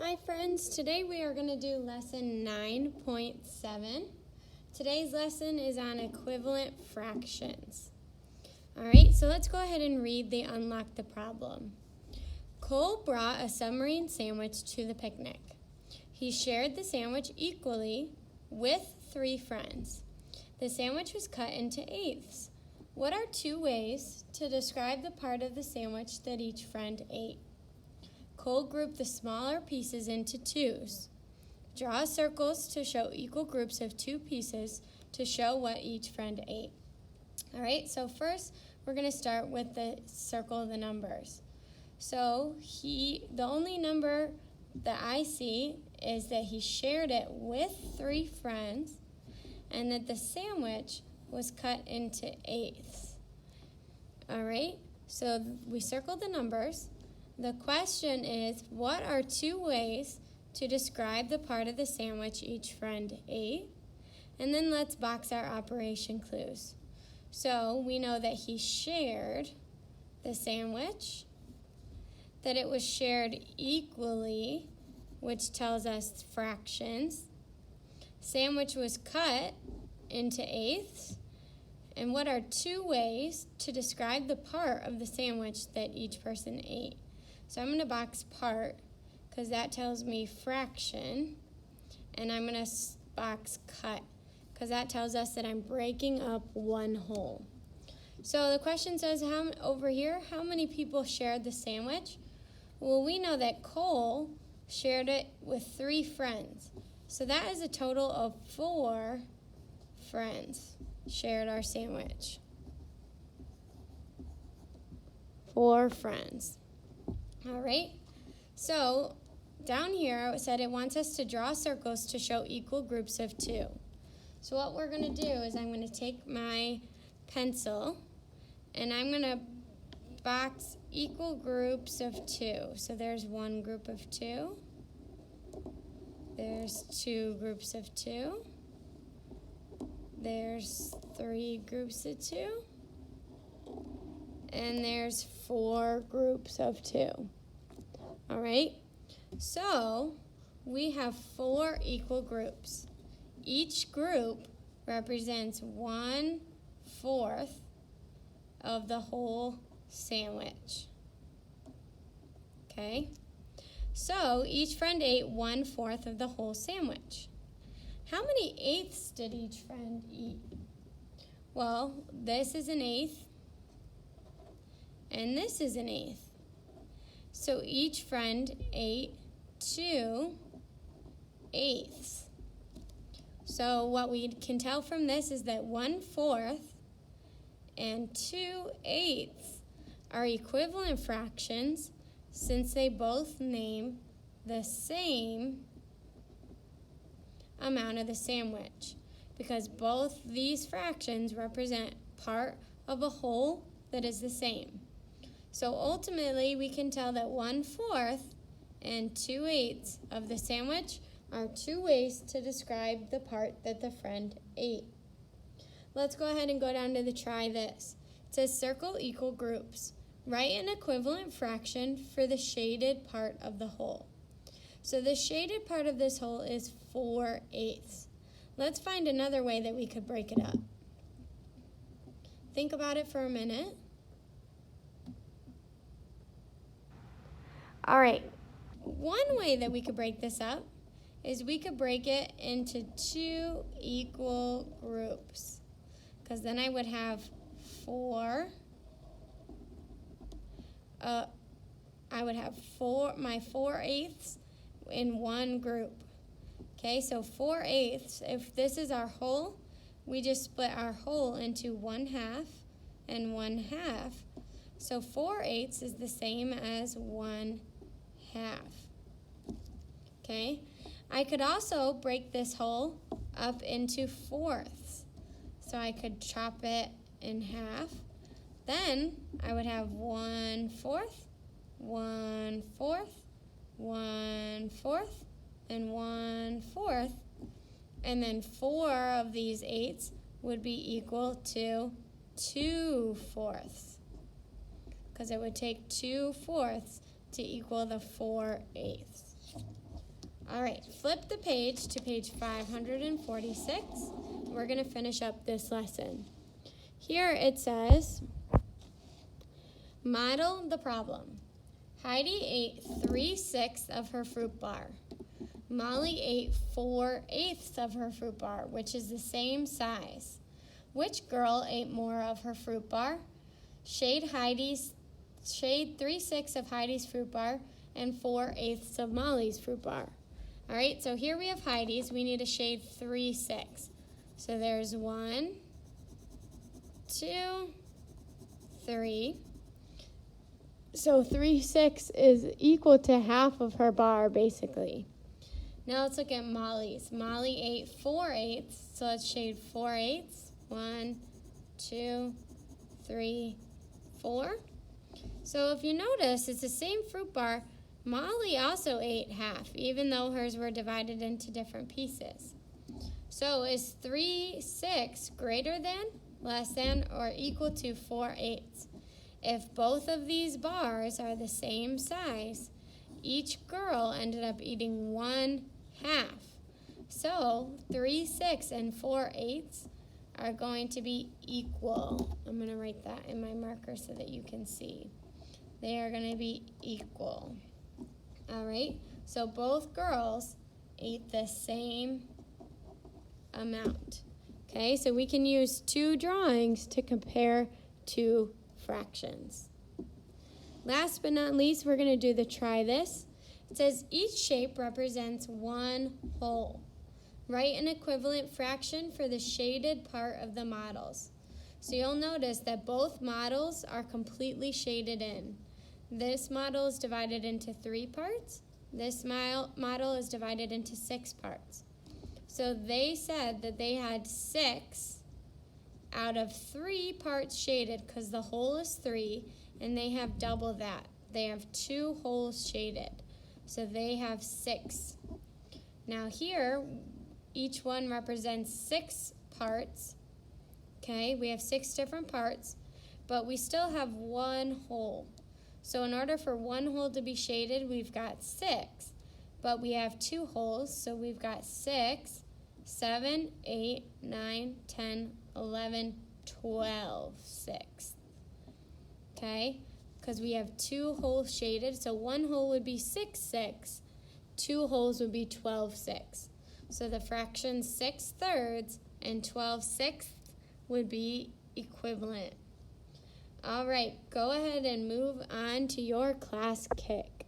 Hi friends, today we are going to do lesson 9.7. Today's lesson is on equivalent fractions. Alright, so let's go ahead and read the Unlock the Problem. Cole brought a submarine sandwich to the picnic. He shared the sandwich equally with 3 friends. The sandwich was cut into eighths. What are 2 ways to describe the part of the sandwich that each friend ate? Cole grouped the smaller pieces into 2s. Draw circles to show equal groups of 2 pieces to show what each friend ate. All right, so first we're going to start with the circle the numbers. So the only number that I see is that he shared it with 3 friends and that the sandwich was cut into eighths. All right, so we circled the numbers. The question is, what are 2 ways to describe the part of the sandwich each friend ate? And then let's box our operation clues. So we know that he shared the sandwich, that it was shared equally, which tells us fractions. Sandwich was cut into eighths. And what are 2 ways to describe the part of the sandwich that each person ate? So I'm going to box part because that tells me fraction, and I'm going to box cut because that tells us that I'm breaking up one whole. So the question says, over here, how many people shared the sandwich? Well, we know that Cole shared it with 3 friends. So that is a total of 4 friends shared our sandwich. 4 friends. All right, so down here it said it wants us to draw circles to show equal groups of 2. So what we're going to do is I'm going to take my pencil and I'm going to box equal groups of 2. So there's 1 group of 2. There's 2 groups of 2. There's 3 groups of 2. And there's 4 groups of 2. All right, so we have 4 equal groups. Each group represents 1/4 of the whole sandwich. Okay, so each friend ate 1/4 of the whole sandwich. How many eighths did each friend eat? Well, this is an eighth. And this is an eighth. So each friend ate 2 eighths. So what we can tell from this is that 1/4 and 2 eighths are equivalent fractions since they both name the same amount of the sandwich, because both these fractions represent part of a whole that is the same. So ultimately, we can tell that 1/4 and 2 eighths of the sandwich are 2 ways to describe the part that the friend ate. Let's go ahead and go down to the try this. It says circle equal groups. Write an equivalent fraction for the shaded part of the whole. So the shaded part of this whole is 4 eighths. Let's find another way that we could break it up. Think about it for a minute. All right, one way that we could break this up is we could break it into 2 equal groups, because then I would have 4. My 4 eighths in one group. Okay, so 4 eighths. If this is our whole, we just split our whole into 1/2 and 1/2. So 4 eighths is the same as 1/2. Okay, I could also break this whole up into 4ths. So I could chop it in half. Then I would have 1/4, 1/4, 1/4, and 1/4. And then 4 of these eighths would be equal to 2/4, because it would take 2/4 to equal the 4 eighths. All right, flip the page to page 546. We're going to finish up this lesson. Here it says, model the problem. Heidi ate 3/6 of her fruit bar. Molly ate 4/8 of her fruit bar, which is the same size. Which girl ate more of her fruit bar? Shade 3/6 of Heidi's fruit bar and 4/8 of Molly's fruit bar. All right, so here we have Heidi's. We need to shade 3/6. So there's 1, 2, 3. So 3/6 is equal to half of her bar, basically. Now let's look at Molly's. Molly ate 4/8, so let's shade 4/8. 1, 2, 3, 4. So if you notice, it's the same fruit bar. Molly also ate half, even though hers were divided into different pieces. So is 3/6 greater than, less than, or equal to 4/8? If both of these bars are the same size, each girl ended up eating 1/2. So 3/6 and 4/8 are going to be equal. I'm going to write that in my marker so that you can see. They are going to be equal. All right, so both girls ate the same amount. Okay, so we can use two drawings to compare two fractions. Last but not least, we're going to do the try this. It says each shape represents one whole. Write an equivalent fraction for the shaded part of the models. So you'll notice that both models are completely shaded in. This model is divided into 3 parts. This model is divided into 6 parts. So they said that they had 6 out of 3 parts shaded because the whole is 3, and they have double that. They have 2 holes shaded. So they have 6. Now here, each one represents 6 parts. Okay, we have 6 different parts, but we still have 1 hole. So in order for 1 hole to be shaded, we've got 6, but we have 2 holes, so we've got 6, 7, 8, 9, 10, 11, 12, 6. Okay, because we have 2 holes shaded, so 1 hole would be 6/6, 2 holes would be 12/6. So the fractions 6/3 and 12/6 would be equivalent. All right, go ahead and move on to your class kick.